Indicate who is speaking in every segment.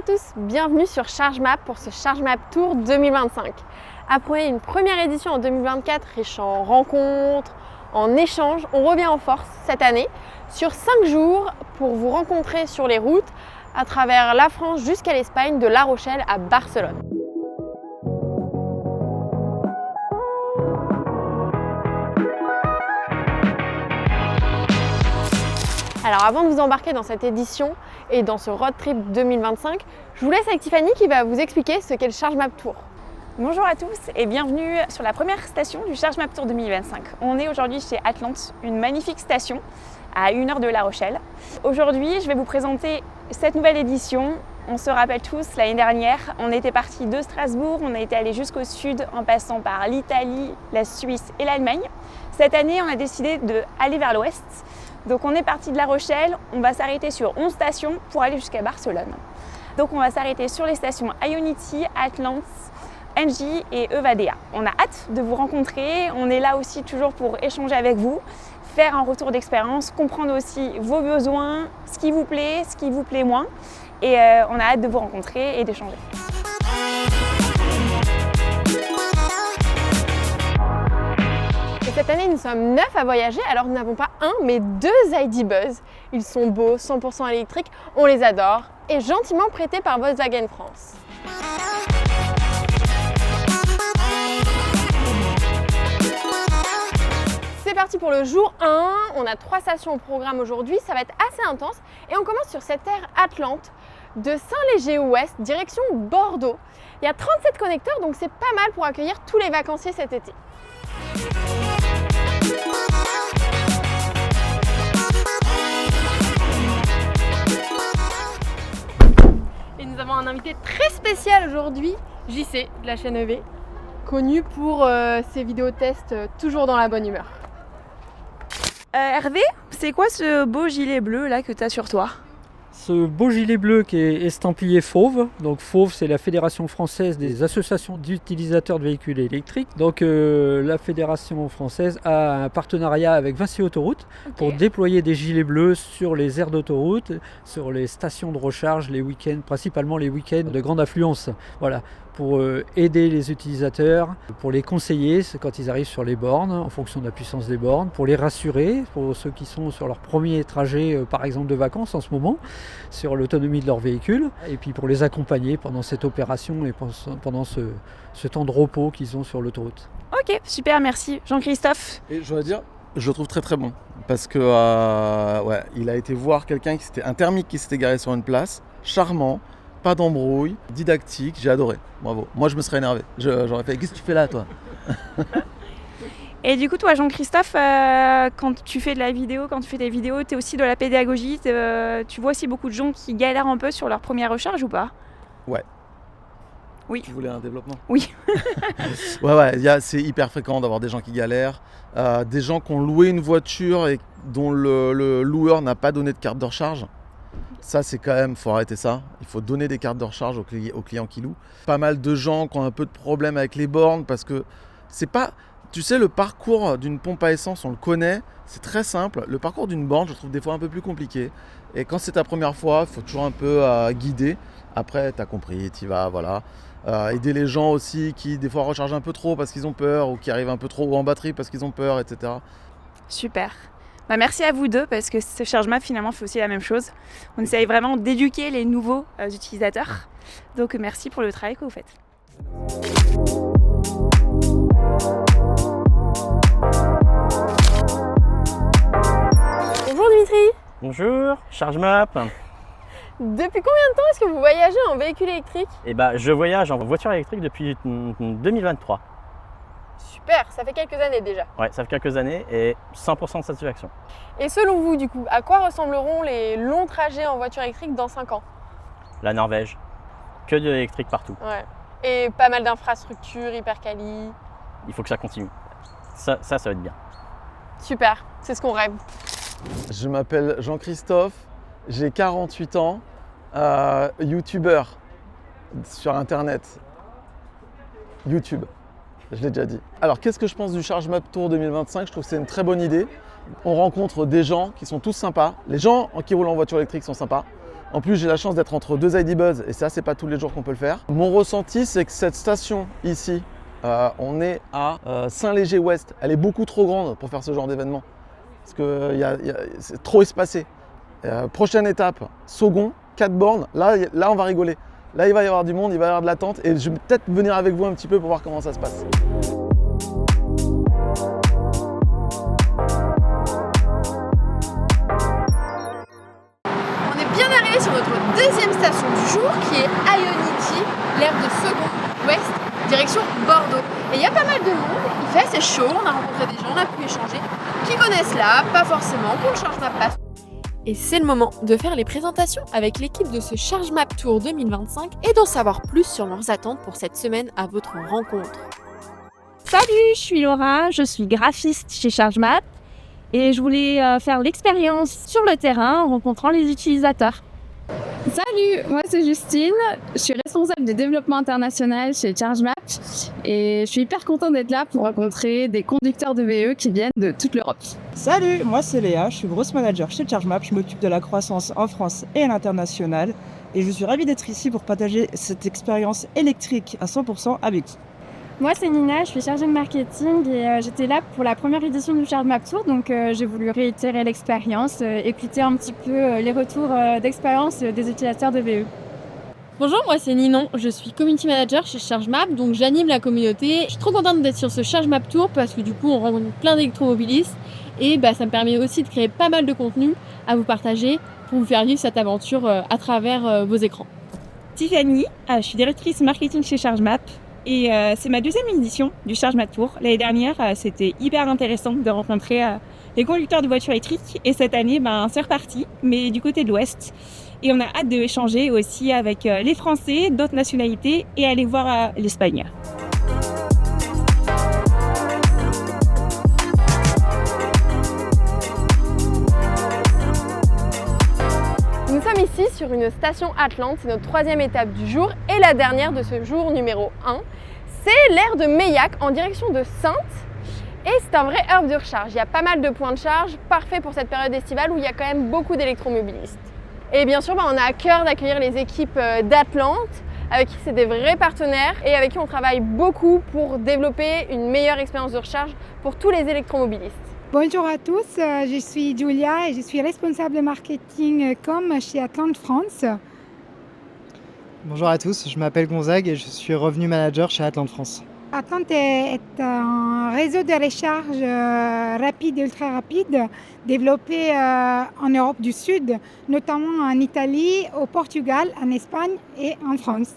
Speaker 1: tous, bienvenue sur ChargeMap pour ce ChargeMap Tour 2025. Après une première édition en 2024 riche en rencontres, en échanges, on revient en force cette année sur 5 jours pour vous rencontrer sur les routes à travers la France jusqu'à l'Espagne, de La Rochelle à Barcelone. Alors avant de vous embarquer dans cette édition et dans ce road trip 2025, je vous laisse avec Tiffany qui va vous expliquer ce qu'est le ChargeMap Tour.
Speaker 2: Bonjour à tous et bienvenue sur la première station du ChargeMap Tour 2025. On est aujourd'hui chez Atlante, une magnifique station à 1 heure de La Rochelle. Aujourd'hui, je vais vous présenter cette nouvelle édition. On se rappelle tous, l'année dernière, on était parti de Strasbourg, on a été allé jusqu'au sud en passant par l'Italie, la Suisse et l'Allemagne. Cette année, on a décidé d'aller vers l'ouest. Donc on est parti de La Rochelle, on va s'arrêter sur 11 stations pour aller jusqu'à Barcelone. Donc on va s'arrêter sur les stations Ionity, Atlante, Engie et Evadea. On a hâte de vous rencontrer, on est là aussi toujours pour échanger avec vous, faire un retour d'expérience, comprendre aussi vos besoins, ce qui vous plaît moins. Et on a hâte de vous rencontrer et d'échanger.
Speaker 1: Cette année, nous sommes 9 à voyager, alors nous n'avons pas un, mais 2 ID Buzz. Ils sont beaux, 100% électriques, on les adore, et gentiment prêtés par Volkswagen France. C'est parti pour le jour 1, on a 3 stations au programme aujourd'hui, ça va être assez intense, et on commence sur cette aire Atlante de Saint-Léger-Ouest, direction Bordeaux. Il y a 37 connecteurs, donc c'est pas mal pour accueillir tous les vacanciers cet été. Et nous avons un invité très spécial aujourd'hui, JC de la chaîne EV, connu pour ses vidéos tests toujours dans la bonne humeur.
Speaker 2: Hervé, c'est quoi ce beau gilet bleu là que tu as sur toi ?
Speaker 3: Ce beau gilet bleu qui est estampillé Fauve. Donc Fauve, c'est la Fédération française des associations d'utilisateurs de véhicules électriques. Donc la Fédération française a un partenariat avec Vinci Autoroute pour déployer des gilets bleus sur les aires d'autoroute, sur les stations de recharge, les week-ends, principalement les week-ends de grande affluence. Voilà, pour aider les utilisateurs, pour les conseiller quand ils arrivent sur les bornes, en fonction de la puissance des bornes, pour les rassurer, pour ceux qui sont sur leur premier trajet, par exemple de vacances en ce moment, sur l'autonomie de leur véhicule, et puis pour les accompagner pendant cette opération et pendant ce temps de repos qu'ils ont sur l'autoroute.
Speaker 2: Ok, super, merci. Jean-Christophe.
Speaker 4: Et je dois dire, je le trouve très très bon, parce que il a été voir quelqu'un un thermique qui s'était garé sur une place, charmant, pas d'embrouille, didactique, j'ai adoré, bravo. Moi je me serais énervé, j'aurais fait « qu'est-ce que tu fais là toi ?»
Speaker 2: Et du coup toi Jean-Christophe, quand tu fais de la vidéo, quand tu fais des vidéos, tu es aussi de la pédagogie, tu vois aussi beaucoup de gens qui galèrent un peu sur leur première recharge ou pas ?
Speaker 4: Ouais.
Speaker 2: Oui.
Speaker 4: Tu voulais un développement ?
Speaker 2: Oui.
Speaker 4: C'est hyper fréquent d'avoir des gens qui galèrent, des gens qui ont loué une voiture et dont le loueur n'a pas donné de carte de recharge. Ça, c'est quand même, faut arrêter ça. Il faut donner des cartes de recharge aux clients qui louent. Pas mal de gens qui ont un peu de problème avec les bornes parce que c'est pas... Tu sais, le parcours d'une pompe à essence, on le connaît, c'est très simple. Le parcours d'une borne, je trouve des fois un peu plus compliqué. Et quand c'est ta première fois, il faut toujours un peu guider. Après, tu as compris, tu y vas, voilà. Aider les gens aussi qui, des fois, rechargent un peu trop parce qu'ils ont peur ou qui arrivent un peu trop haut en batterie parce qu'ils ont peur, etc.
Speaker 2: Super. Merci à vous deux parce que ce ChargeMap finalement fait aussi la même chose. On essaye vraiment d'éduquer les nouveaux utilisateurs. Donc merci pour le travail que vous faites.
Speaker 1: Bonjour Dimitri.
Speaker 5: Bonjour, ChargeMap.
Speaker 1: Depuis combien de temps est-ce que vous voyagez en véhicule électrique ?
Speaker 5: Je voyage en voiture électrique depuis 2023.
Speaker 1: Super, ça fait quelques années déjà.
Speaker 5: Ouais, ça fait quelques années et 100% de satisfaction.
Speaker 1: Et selon vous, du coup, à quoi ressembleront les longs trajets en voiture électrique dans 5 ans ?
Speaker 5: La Norvège, que de l'électrique partout.
Speaker 1: Ouais. Et pas mal d'infrastructures, hyper quali.
Speaker 5: Il faut que ça continue. Ça va être bien.
Speaker 1: Super, c'est ce qu'on rêve.
Speaker 4: Je m'appelle Jean-Christophe, j'ai 48 ans, youtubeur sur internet. YouTube. Je l'ai déjà dit. Alors, qu'est-ce que je pense du ChargeMap Tour 2025 ? Je trouve que c'est une très bonne idée. On rencontre des gens qui sont tous sympas. Les gens qui roulent en voiture électrique sont sympas. En plus, j'ai la chance d'être entre deux ID Buzz et ça, c'est pas tous les jours qu'on peut le faire. Mon ressenti, c'est que cette station ici, on est à Saint-Léger-Ouest. Elle est beaucoup trop grande pour faire ce genre d'événement parce que c'est trop espacé. Prochaine étape, Saugon, 4 bornes. Là, on va rigoler. Là, il va y avoir du monde, il va y avoir de l'attente et je vais peut-être venir avec vous un petit peu pour voir comment ça se passe.
Speaker 1: Sur notre deuxième station du jour qui est Ionity, l'aire de Saugon Ouest, direction Bordeaux. Et il y a pas mal de monde, il fait assez chaud, on a rencontré des gens, on a pu échanger, qui connaissent là, pas forcément, qu'on le charge map passe. Et c'est le moment de faire les présentations avec l'équipe de ce Charge Map Tour 2025 et d'en savoir plus sur leurs attentes pour cette semaine à votre rencontre.
Speaker 6: Salut, je suis Laura, je suis graphiste chez Charge Map et je voulais faire l'expérience sur le terrain en rencontrant les utilisateurs.
Speaker 7: Salut, moi c'est Justine, je suis responsable du développement international chez Charge Map et je suis hyper contente d'être là pour rencontrer des conducteurs de VE qui viennent de toute l'Europe.
Speaker 8: Salut, moi c'est Léa, je suis grosse manager chez Charge Map, je m'occupe de la croissance en France et à l'international et je suis ravie d'être ici pour partager cette expérience électrique à 100% avec vous.
Speaker 7: Moi c'est Nina, je suis chargée de marketing et j'étais là pour la première édition du Charge Map Tour, donc j'ai voulu réitérer l'expérience, écouter un petit peu les retours d'expérience des utilisateurs de VE.
Speaker 9: Bonjour, moi c'est Ninon, je suis Community Manager chez Charge Map, donc j'anime la communauté. Je suis trop contente d'être sur ce Charge Map Tour parce que du coup on rencontre plein d'électromobilistes et ça me permet aussi de créer pas mal de contenu à vous partager pour vous faire vivre cette aventure à travers vos écrans.
Speaker 2: Tiffany, je suis directrice marketing chez Charge Map. Et c'est ma deuxième édition du Charge Map Tour. L'année dernière, c'était hyper intéressant de rencontrer les conducteurs de voitures électriques. Et cette année, c'est reparti, mais du côté de l'Ouest. Et on a hâte d'échanger aussi avec les Français, d'autres nationalités et aller voir l'Espagne.
Speaker 1: Nous sommes ici sur une station Atlante, c'est notre troisième étape du jour et la dernière de ce jour numéro 1. C'est l'aire de Meillac en direction de Saintes et c'est un vrai hub de recharge. Il y a pas mal de points de charge, parfait pour cette période estivale où il y a quand même beaucoup d'électromobilistes. Et bien sûr, on a à cœur d'accueillir les équipes d'Atlante avec qui c'est des vrais partenaires et avec qui on travaille beaucoup pour développer une meilleure expérience de recharge pour tous les électromobilistes.
Speaker 10: Bonjour à tous, je suis Julia et je suis responsable marketing com chez Atlante France.
Speaker 11: Bonjour à tous, je m'appelle Gonzague et je suis revenu manager chez Atlante France.
Speaker 10: Atlante est un réseau de recharge rapide et ultra rapide développé en Europe du Sud, notamment en Italie, au Portugal, en Espagne et en France.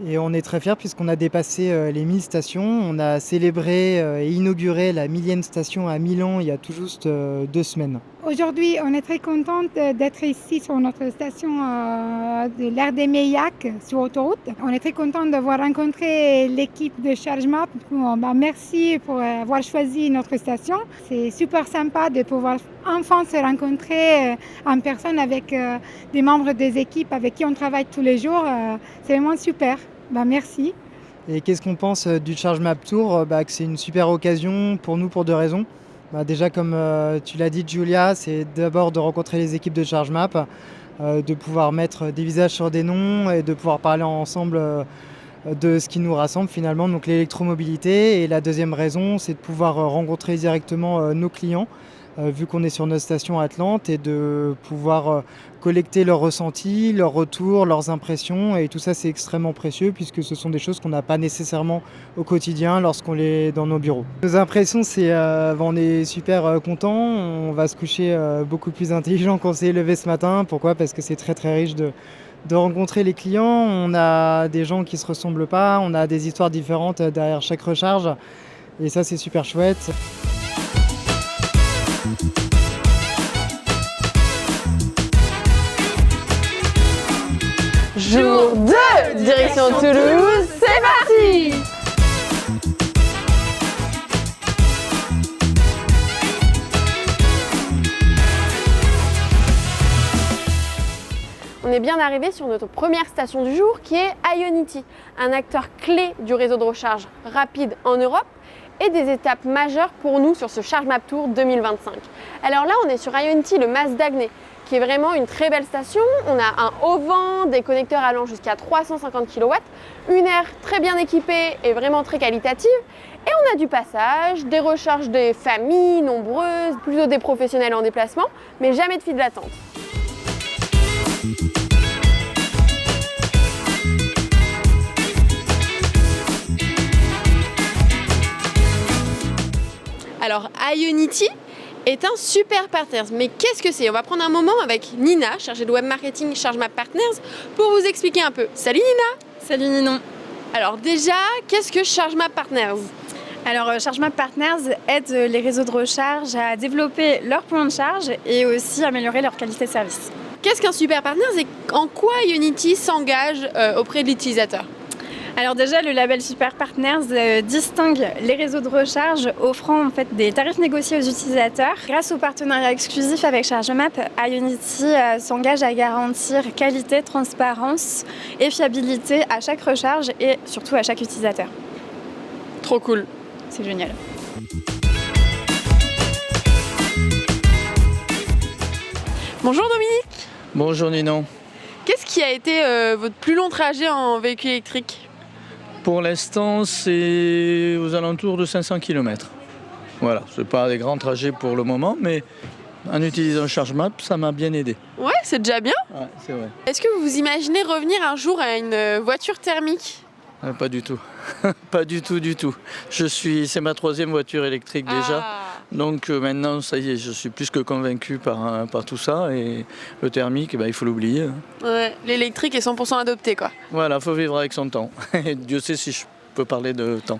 Speaker 11: Et on est très fiers puisqu'on a dépassé les 1000 stations. On a célébré et inauguré la 1000e station à Milan il y a tout juste 2 semaines.
Speaker 10: Aujourd'hui, on est très contente d'être ici sur notre station de l'aire des Meillac sur autoroute. On est très contente d'avoir rencontré l'équipe de Charge Map. Merci pour avoir choisi notre station. C'est super sympa de pouvoir enfin se rencontrer en personne avec des membres des équipes avec qui on travaille tous les jours. C'est vraiment super. Merci.
Speaker 11: Et qu'est-ce qu'on pense du Charge Map Tour ? Que c'est une super occasion pour nous pour 2 raisons. Déjà, comme tu l'as dit, Julia, c'est d'abord de rencontrer les équipes de Charge Map, de pouvoir mettre des visages sur des noms et de pouvoir parler ensemble de ce qui nous rassemble finalement, donc l'électromobilité. Et la deuxième raison, c'est de pouvoir rencontrer directement nos clients, vu qu'on est sur notre station Atlante, et de pouvoir collecter leurs ressentis, leurs retours, leurs impressions. Et tout ça, c'est extrêmement précieux puisque ce sont des choses qu'on n'a pas nécessairement au quotidien lorsqu'on est dans nos bureaux. Nos impressions, c'est on est super contents. On va se coucher beaucoup plus intelligent qu'on s'est levé ce matin. Pourquoi ? Parce que c'est très très riche de rencontrer les clients. On a des gens qui ne se ressemblent pas. On a des histoires différentes derrière chaque recharge. Et ça, c'est super chouette.
Speaker 1: Jour 2, direction Toulouse, c'est parti! On est bien arrivé sur notre première station du jour qui est Ionity, un acteur clé du réseau de recharge rapide en Europe et des étapes majeures pour nous sur ce ChargeMap Tour 2025. Alors là, on est sur Ionity, le MAS d'Agney, qui est vraiment une très belle station. On a un haut vent, des connecteurs allant jusqu'à 350 kW, une aire très bien équipée et vraiment très qualitative. Et on a du passage, des recharges des familles nombreuses, plutôt des professionnels en déplacement, mais jamais de file d'attente. Alors, Ionity est un super partner. Mais qu'est-ce que c'est? On va prendre un moment avec Nina, chargée de web marketing ChargeMap Partners, pour vous expliquer un peu. Salut Nina!
Speaker 7: Salut Ninon.
Speaker 1: Alors déjà, qu'est-ce que ChargeMap Partners?
Speaker 7: Alors, ChargeMap Partners aide les réseaux de recharge à développer leurs points de charge et aussi améliorer leur qualité de service.
Speaker 1: Qu'est-ce qu'un super partner et en quoi Ionity s'engage auprès de l'utilisateur?
Speaker 7: Alors déjà, le label Super Partners distingue les réseaux de recharge offrant en fait des tarifs négociés aux utilisateurs. Grâce au partenariat exclusif avec ChargeMap, Ionity s'engage à garantir qualité, transparence et fiabilité à chaque recharge et surtout à chaque utilisateur.
Speaker 1: Trop cool.
Speaker 7: C'est génial.
Speaker 1: Bonjour Dominique.
Speaker 12: Bonjour Ninon.
Speaker 1: Qu'est-ce qui a été votre plus long trajet en véhicule électrique?
Speaker 12: Pour l'instant, c'est aux alentours de 500 km. Voilà, ce n'est pas des grands trajets pour le moment, mais en utilisant ChargeMap, ça m'a bien aidé.
Speaker 1: Ouais, c'est déjà bien.
Speaker 12: Ouais, c'est vrai.
Speaker 1: Est-ce que vous vous imaginez revenir un jour à une voiture thermique?
Speaker 12: Pas du tout. Pas du tout. C'est ma 3e voiture électrique déjà. Donc maintenant, ça y est, je suis plus que convaincu par tout ça. Et le thermique, il faut l'oublier.
Speaker 1: Ouais, l'électrique est 100% adopté, quoi.
Speaker 12: Voilà, il faut vivre avec son temps. Et Dieu sait si je peux parler de temps.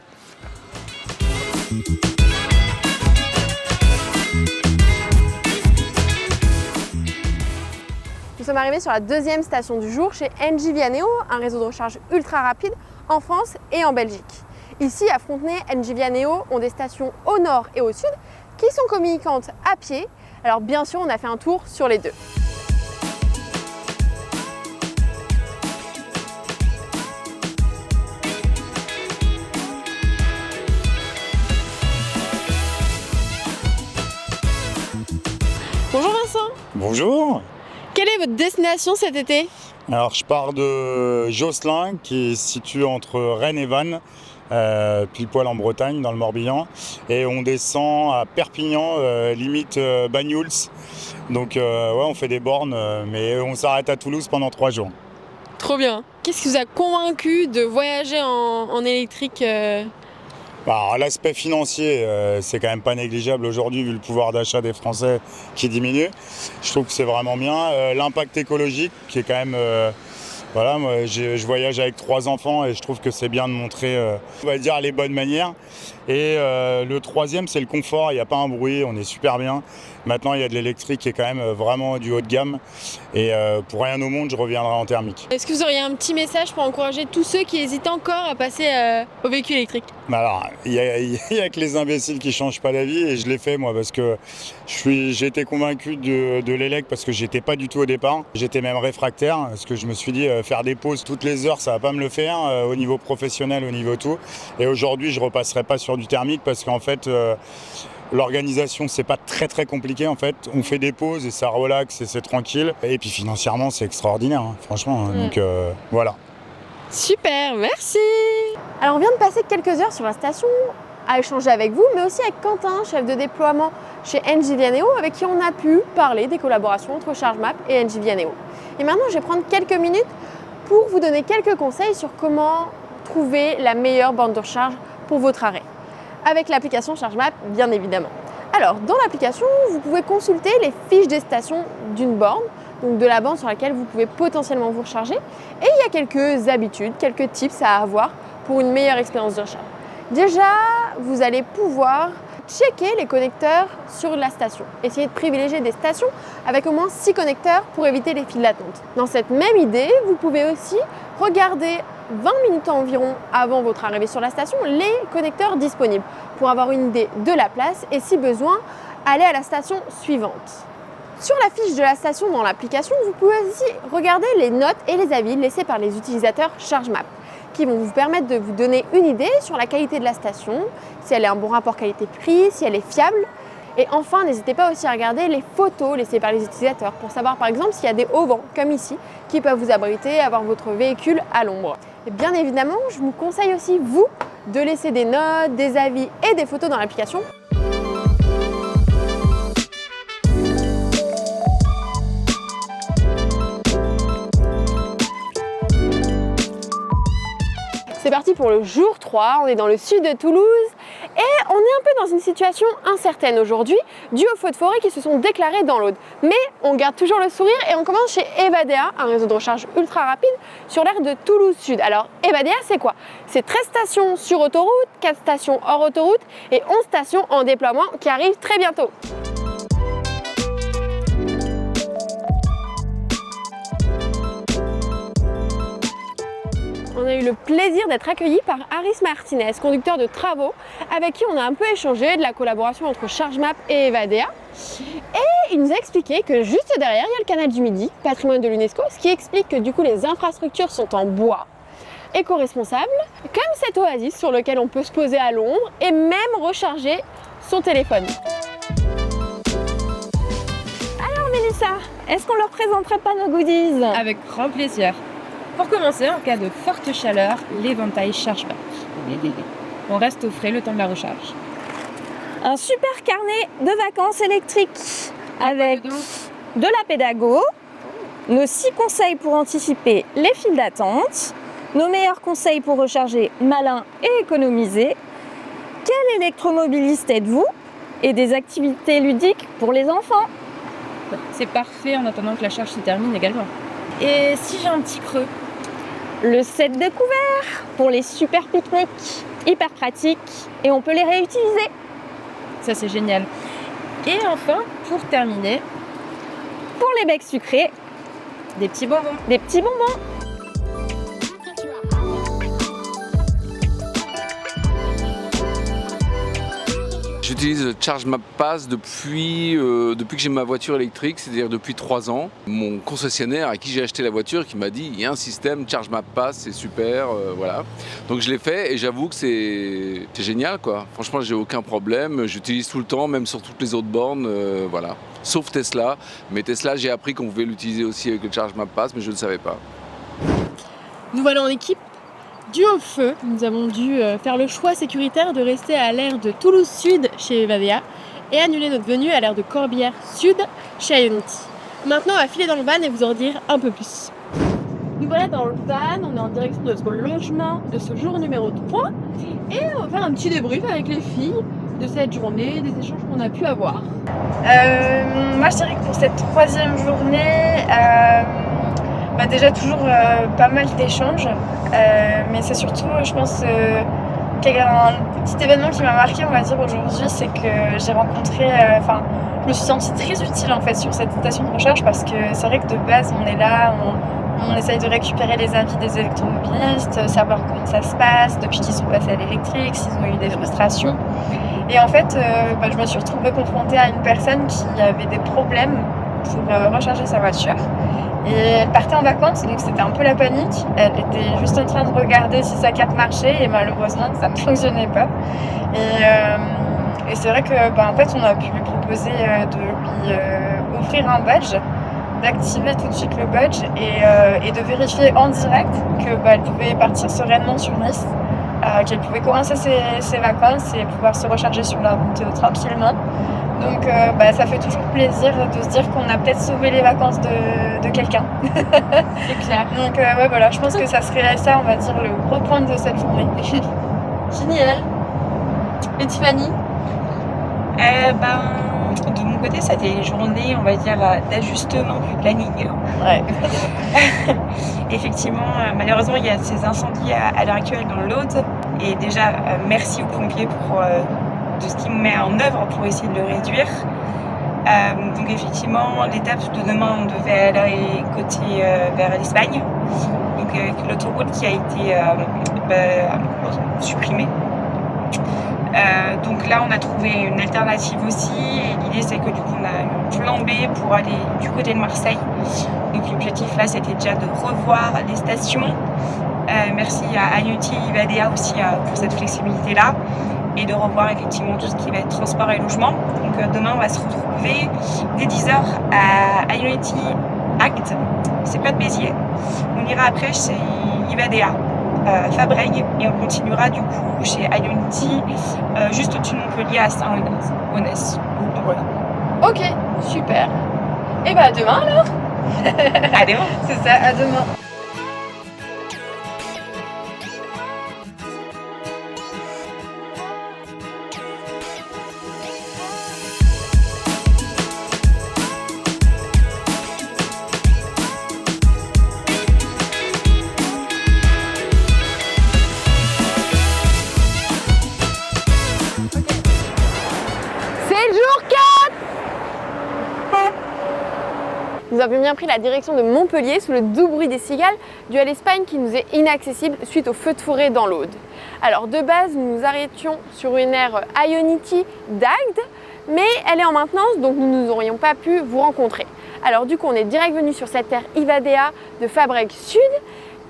Speaker 1: Nous sommes arrivés sur la 2e station du jour chez Engie Vianeo, un réseau de recharge ultra rapide en France et en Belgique. Ici, à Fontenay, Engie Vianeo ont des stations au nord et au sud qui sont communicantes à pied. Alors bien sûr, on a fait un tour sur les deux. Bonjour Vincent.
Speaker 13: Bonjour.
Speaker 1: Quelle est votre destination cet été?
Speaker 13: Alors je pars de Josselin qui est situé entre Rennes et Vannes, pile poil en Bretagne, dans le Morbihan. Et on descend à Perpignan, limite Banyuls. Donc ouais, on fait des bornes, mais on s'arrête à Toulouse pendant 3 jours.
Speaker 1: Trop bien. Qu'est-ce qui vous a convaincu de voyager en électrique
Speaker 13: Alors, l'aspect financier, c'est quand même pas négligeable aujourd'hui vu le pouvoir d'achat des Français qui diminue. Je trouve que c'est vraiment bien. L'impact écologique qui est quand même... voilà, moi je voyage avec 3 enfants et je trouve que c'est bien de montrer, on va dire, les bonnes manières. Et le 3e, c'est le confort, il n'y a pas un bruit, on est super bien. Maintenant, il y a de l'électrique qui est quand même vraiment du haut de gamme. Et pour rien au monde, je reviendrai en thermique.
Speaker 1: Est-ce que vous auriez un petit message pour encourager tous ceux qui hésitent encore à passer au véhicule électrique?
Speaker 13: Alors, il y a que les imbéciles qui ne changent pas d'avis et je l'ai fait moi parce que j'ai été convaincu de l'élec parce que j'étais pas du tout au départ. J'étais même réfractaire parce que je me suis dit faire des pauses toutes les heures, ça va pas me le faire au niveau professionnel, au niveau tout. Et aujourd'hui, je repasserai pas sur du thermique parce qu'en fait, l'organisation, c'est pas très compliqué en fait. On fait des pauses et ça relaxe et c'est tranquille. Et puis financièrement, c'est extraordinaire, hein, franchement. Donc voilà.
Speaker 1: Super, merci. Alors on vient de passer quelques heures sur la station à échanger avec vous, mais aussi avec Quentin, chef de déploiement chez Engie Vianeo, avec qui on a pu parler des collaborations entre ChargeMap et Engie Vianeo. Et maintenant, je vais prendre quelques minutes pour vous donner quelques conseils sur comment trouver la meilleure borne de recharge pour votre arrêt. Avec l'application ChargeMap, bien évidemment. Alors, dans l'application, vous pouvez consulter les fiches des stations d'une borne, donc de la borne sur laquelle vous pouvez potentiellement vous recharger. Et il y a quelques habitudes, quelques tips à avoir pour une meilleure expérience de recharge. Déjà, vous allez pouvoir checker les connecteurs sur la station. Essayez de privilégier des stations avec au moins 6 connecteurs pour éviter les files d'attente. Dans cette même idée, vous pouvez aussi regarder 20 minutes environ avant votre arrivée sur la station les connecteurs disponibles pour avoir une idée de la place et si besoin, aller à la station suivante. Sur la fiche de la station dans l'application, vous pouvez aussi regarder les notes et les avis laissés par les utilisateurs ChargeMap. qui vont vous permettre de vous donner une idée sur la qualité de la station, si elle est un bon rapport qualité-prix, si elle est fiable. Et enfin, n'hésitez pas aussi à regarder les photos laissées par les utilisateurs pour savoir par exemple s'il y a des auvents, comme ici, qui peuvent vous abriter, avoir votre véhicule à l'ombre. Et bien évidemment, je vous conseille aussi, vous, de laisser des notes, des avis et des photos dans l'application. C'est parti pour le jour 3, on est dans le sud de Toulouse et on est un peu dans une situation incertaine aujourd'hui due aux feux de forêt qui se sont déclarés dans l'Aude. Mais on garde toujours le sourire et on commence chez Evadea, un réseau de recharge ultra rapide sur l'aire de Toulouse Sud. Alors Evadea c'est quoi? C'est 13 stations sur autoroute, 4 stations hors autoroute et 11 stations en déploiement qui arrivent très bientôt. On a eu le plaisir d'être accueillis par Aris Martinez, conducteur de travaux, avec qui on a un peu échangé de la collaboration entre ChargeMap et Evadea. Et il nous a expliqué que juste derrière, il y a le canal du Midi, patrimoine de l'UNESCO, ce qui explique que du coup les infrastructures sont en bois, éco-responsables, comme cette oasis sur laquelle on peut se poser à l'ombre et même recharger son téléphone.
Speaker 6: Alors Mélissa, est-ce qu'on leur présenterait pas nos goodies?
Speaker 8: Avec grand plaisir. Pour commencer, en cas de forte chaleur, l'éventail ChargeMap. On reste au frais le temps de la recharge.
Speaker 6: Un super carnet de vacances électriques avec de la pédago, nos 6 conseils pour anticiper les files d'attente, nos meilleurs conseils pour recharger malin et économiser, quel électromobiliste êtes-vous et des activités ludiques pour les enfants.
Speaker 8: C'est parfait en attendant que la charge se termine également. Et si j'ai un petit creux?
Speaker 6: Le set de couverts pour les super pique-niques, hyper pratique et on peut les réutiliser.
Speaker 8: Ça c'est génial. Et enfin, pour terminer,
Speaker 6: pour les becs sucrés,
Speaker 8: des petits bonbons.
Speaker 6: Des petits bonbons.
Speaker 14: J'utilise ChargeMap Pass depuis que j'ai ma voiture électrique, c'est-à-dire depuis 3 ans. Mon concessionnaire à qui j'ai acheté la voiture qui m'a dit il y a un système ChargeMap Pass, c'est super, voilà. Donc je l'ai fait et j'avoue que c'est génial quoi. Franchement j'ai aucun problème, j'utilise tout le temps, même sur toutes les autres bornes, voilà. Sauf Tesla, mais Tesla j'ai appris qu'on pouvait l'utiliser aussi avec le ChargeMap Pass, mais je ne savais pas.
Speaker 9: Nous voilà en équipe. Dû au feu, nous avons dû faire le choix sécuritaire de rester à l'aire de Toulouse Sud chez Evadea et annuler notre venue à l'aire de Corbière Sud chez Ionity. Maintenant, on va filer dans le van et vous en dire un peu plus. Nous voilà dans le van, on est en direction de notre logement de ce jour numéro 3 et on va faire un petit débrief avec les filles de cette journée, des échanges qu'on a pu avoir.
Speaker 7: Moi, je dirais que pour cette 3e journée, déjà toujours pas mal d'échanges, mais c'est surtout, je pense, un petit événement qui m'a marqué, on va dire, aujourd'hui, c'est que j'ai rencontré, je me suis sentie très utile en fait sur cette station de recharge parce que c'est vrai que de base, on est là, on essaye de récupérer les avis des électromobilistes, savoir comment ça se passe depuis qu'ils sont passés à l'électrique, s'ils ont eu des frustrations. Et en fait, je me suis retrouvée confrontée à une personne qui avait des problèmes pour recharger sa voiture. Et elle partait en vacances, donc c'était un peu la panique. Elle était juste en train de regarder si sa carte marchait et malheureusement ça ne fonctionnait pas. Et c'est vrai que en fait on a pu lui proposer de lui offrir un badge, d'activer tout de suite le badge et de vérifier en direct qu'elle pouvait partir sereinement sur Nice, qu'elle pouvait commencer ses vacances et pouvoir se recharger sur la route tranquillement. Donc ça fait toujours plaisir de se dire qu'on a peut-être sauvé les vacances de quelqu'un.
Speaker 9: C'est clair.
Speaker 7: Donc voilà, je pense que ça serait ça, on va dire, le gros point de cette journée.
Speaker 9: Génial. Et Tiffany?
Speaker 15: De mon côté, ça a été une journée, on va dire, d'ajustement du planning.
Speaker 7: Ouais.
Speaker 15: Effectivement, malheureusement, il y a ces incendies à l'heure actuelle dans l'Aude. Et déjà, merci aux pompiers pour de ce qu'ils mettent en œuvre pour essayer de le réduire. Donc effectivement, l'étape de demain, on devait aller côté vers l'Espagne. Donc l'autoroute qui a été supprimée. Donc là, on a trouvé une alternative aussi. Et l'idée, c'est que du coup, on a un plan B pour aller du côté de Marseille. Donc l'objectif là, c'était déjà de revoir les stations Merci à Ionity et Ivadea aussi pour cette flexibilité-là. Et de revoir effectivement tout ce qui va être transport et logement. Donc demain, on va se retrouver dès 10h à Ionity Act. C'est pas de Béziers. On ira après chez Ivadea. Fabreg et on continuera du coup chez Ionity juste au-dessus de Montpellier à Saint-Onès. Voilà.
Speaker 1: Ok, super. Et bah à demain alors.
Speaker 15: À demain.
Speaker 1: C'est ça, à demain. Nous avions bien pris la direction de Montpellier sous le doux bruit des cigales, dû à l'Espagne qui nous est inaccessible suite au feu de forêt dans l'Aude. Alors de base, nous nous arrêtions sur une aire Ionity d'Agde, mais elle est en maintenance, donc nous n'aurions pas pu vous rencontrer. Alors du coup, on est direct venu sur cette aire Ivadea de Fabreg Sud,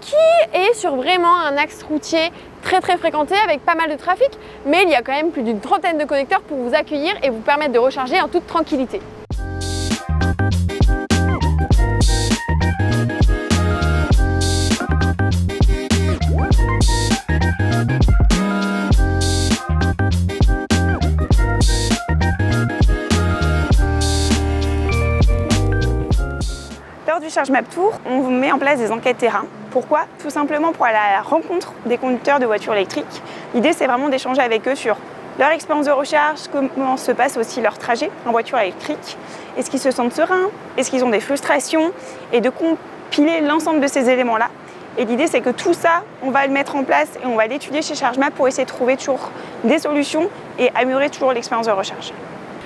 Speaker 1: qui est sur vraiment un axe routier très fréquenté avec pas mal de trafic, mais il y a quand même plus d'une trentaine de connecteurs pour vous accueillir et vous permettre de recharger en toute tranquillité.
Speaker 2: Lors du ChargeMap Tour, on met en place des enquêtes terrain. Pourquoi? Tout simplement pour aller à la rencontre des conducteurs de voitures électriques. L'idée, c'est vraiment d'échanger avec eux sur leur expérience de recharge, comment se passe aussi leur trajet en voiture électrique, est-ce qu'ils se sentent sereins, est-ce qu'ils ont des frustrations, et de compiler l'ensemble de ces éléments-là. Et l'idée, c'est que tout ça, on va le mettre en place et on va l'étudier chez ChargeMap pour essayer de trouver toujours des solutions et améliorer toujours l'expérience de recharge.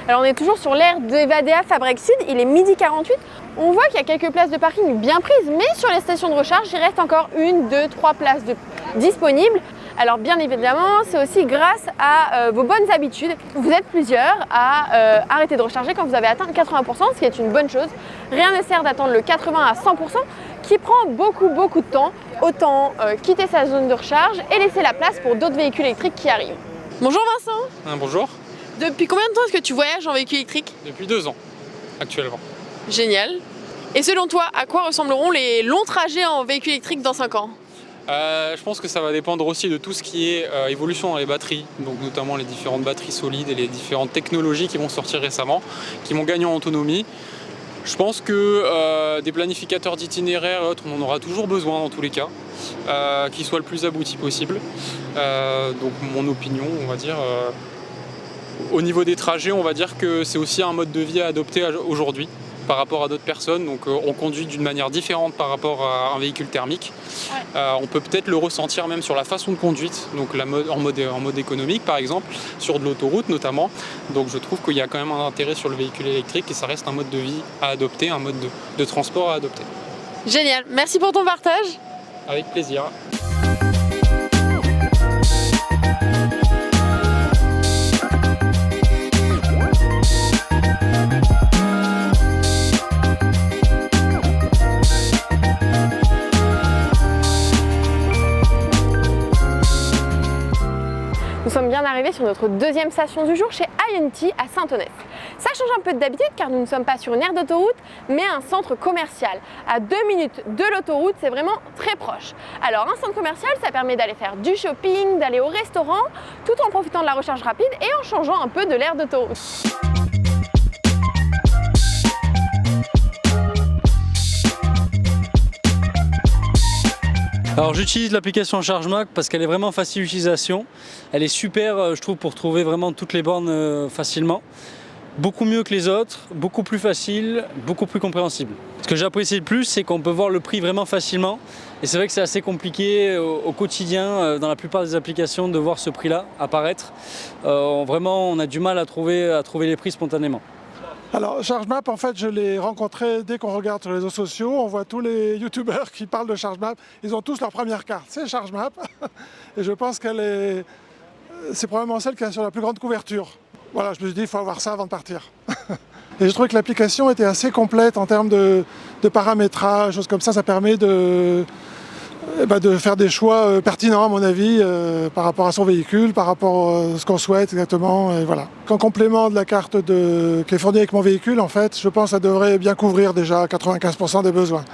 Speaker 1: Alors on est toujours sur l'aire d'Evadea Fabreg Sud, il est midi 48. On voit qu'il y a quelques places de parking bien prises, mais sur les stations de recharge, il reste encore 1, 2, 3 places disponibles. Alors bien évidemment, c'est aussi grâce à vos bonnes habitudes. Vous êtes plusieurs à arrêter de recharger quand vous avez atteint 80%, ce qui est une bonne chose. Rien ne sert d'attendre le 80 à 100% qui prend beaucoup de temps. Autant quitter sa zone de recharge et laisser la place pour d'autres véhicules électriques qui arrivent. Bonjour Vincent.
Speaker 16: Bonjour.
Speaker 1: Depuis combien de temps est-ce que tu voyages en véhicule électrique?
Speaker 16: Depuis 2 ans, actuellement.
Speaker 1: Génial. Et selon toi, à quoi ressembleront les longs trajets en véhicule électrique dans 5 ans?
Speaker 16: Je pense que ça va dépendre aussi de tout ce qui est évolution dans les batteries, donc notamment les différentes batteries solides et les différentes technologies qui vont sortir récemment, qui vont gagner en autonomie. Je pense que des planificateurs d'itinéraires et autres, on en aura toujours besoin dans tous les cas, qui soient le plus aboutis possible. Donc mon opinion, on va dire, au niveau des trajets, on va dire que c'est aussi un mode de vie à adopter aujourd'hui par rapport à d'autres personnes. Donc on conduit d'une manière différente par rapport à un véhicule thermique. Ouais. On peut peut-être le ressentir même sur la façon de conduite, donc en mode économique par exemple, sur de l'autoroute notamment. Donc je trouve qu'il y a quand même un intérêt sur le véhicule électrique et ça reste un mode de vie à adopter, un mode de transport à adopter.
Speaker 1: Génial, merci pour ton partage.
Speaker 16: Avec plaisir.
Speaker 1: Nous sommes bien arrivés sur notre deuxième station du jour chez Ionity à Saint-Onès. Ça change un peu d'habitude car nous ne sommes pas sur une aire d'autoroute mais un centre commercial. À 2 minutes de l'autoroute, c'est vraiment très proche. Alors un centre commercial, ça permet d'aller faire du shopping, d'aller au restaurant, tout en profitant de la recharge rapide et en changeant un peu de l'aire d'autoroute.
Speaker 17: Alors j'utilise l'application ChargeMap parce qu'elle est vraiment facile d'utilisation. Elle est super, je trouve, pour trouver vraiment toutes les bornes facilement. Beaucoup mieux que les autres, beaucoup plus facile, beaucoup plus compréhensible. Ce que j'apprécie le plus, c'est qu'on peut voir le prix vraiment facilement. Et c'est vrai que c'est assez compliqué au quotidien, dans la plupart des applications, de voir ce prix-là apparaître. Vraiment, on a du mal à trouver les prix spontanément.
Speaker 18: Alors ChargeMap, en fait, je l'ai rencontré dès qu'on regarde sur les réseaux sociaux. On voit tous les youtubeurs qui parlent de ChargeMap. Ils ont tous leur première carte, c'est ChargeMap. Et je pense c'est probablement celle qui a sur la plus grande couverture. Voilà, je me suis dit, il faut avoir ça avant de partir. Et je trouvais que l'application était assez complète en termes de paramétrage, choses comme ça. Ça permet de faire des choix pertinents à mon avis par rapport à son véhicule, par rapport à ce qu'on souhaite exactement. Et voilà. En complément de la carte qui est fournie avec mon véhicule, en fait, je pense que ça devrait bien couvrir déjà 95% des besoins.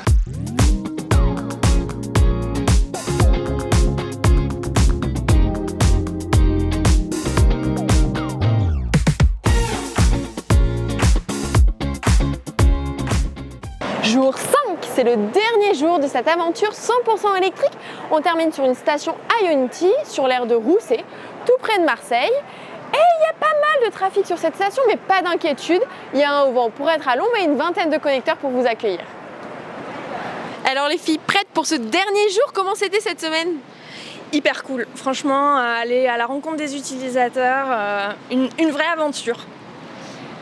Speaker 1: Jour 5, c'est le dernier jour de cette aventure 100% électrique. On termine sur une station Ionity, sur l'aire de Rousset, tout près de Marseille. Et il y a pas mal de trafic sur cette station, mais pas d'inquiétude. Il y a un au vent pour être à l'ombre et une vingtaine de connecteurs pour vous accueillir. Alors les filles, prêtes pour ce dernier jour? Comment c'était cette semaine?
Speaker 6: Hyper cool. Franchement, aller à la rencontre des utilisateurs, une vraie aventure.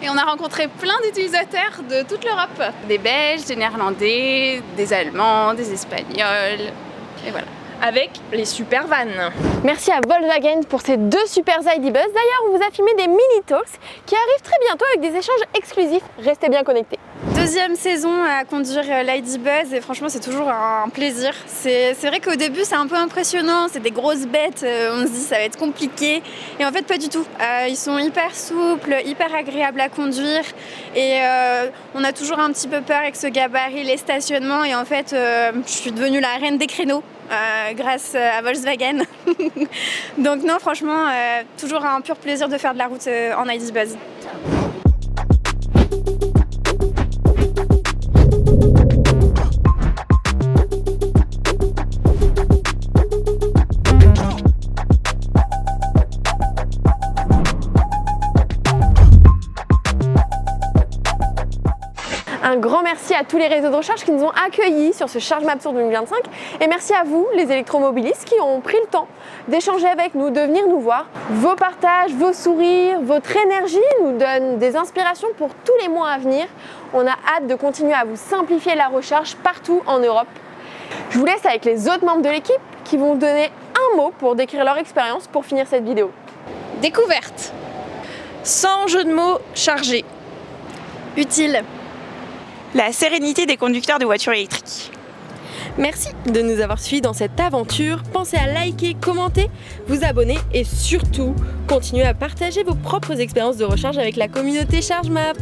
Speaker 7: Et on a rencontré plein d'utilisateurs de toute l'Europe. Des Belges, des Néerlandais, des Allemands, des Espagnols. Et voilà.
Speaker 6: Avec les super vannes.
Speaker 1: Merci à Volkswagen pour ces 2 super ID Buzz. D'ailleurs, on vous a filmé des mini-talks qui arrivent très bientôt avec des échanges exclusifs. Restez bien connectés.
Speaker 7: Deuxième saison à conduire l'ID Buzz et franchement c'est toujours un plaisir. C'est vrai qu'au début c'est un peu impressionnant, c'est des grosses bêtes, on se dit ça va être compliqué et en fait pas du tout. Ils sont hyper souples, hyper agréables à conduire et on a toujours un petit peu peur avec ce gabarit, les stationnements et en fait je suis devenue la reine des créneaux. Grâce à Volkswagen. Donc non franchement toujours un pur plaisir de faire de la route en ID Buzz.
Speaker 1: Un grand merci à tous les réseaux de recharge qui nous ont accueillis sur ce ChargeMap Tour 2025 et merci à vous les électromobilistes qui ont pris le temps d'échanger avec nous, de venir nous voir. Vos partages, vos sourires, votre énergie nous donnent des inspirations pour tous les mois à venir. On a hâte de continuer à vous simplifier la recharge partout en Europe. Je vous laisse avec les autres membres de l'équipe qui vont vous donner un mot pour décrire leur expérience pour finir cette vidéo.
Speaker 6: Découverte. Sans jeu de mots, chargé.
Speaker 7: Utile.
Speaker 2: La sérénité des conducteurs de voitures électriques.
Speaker 1: Merci de nous avoir suivis dans cette aventure. Pensez à liker, commenter, vous abonner et surtout, continuez à partager vos propres expériences de recharge avec la communauté ChargeMap.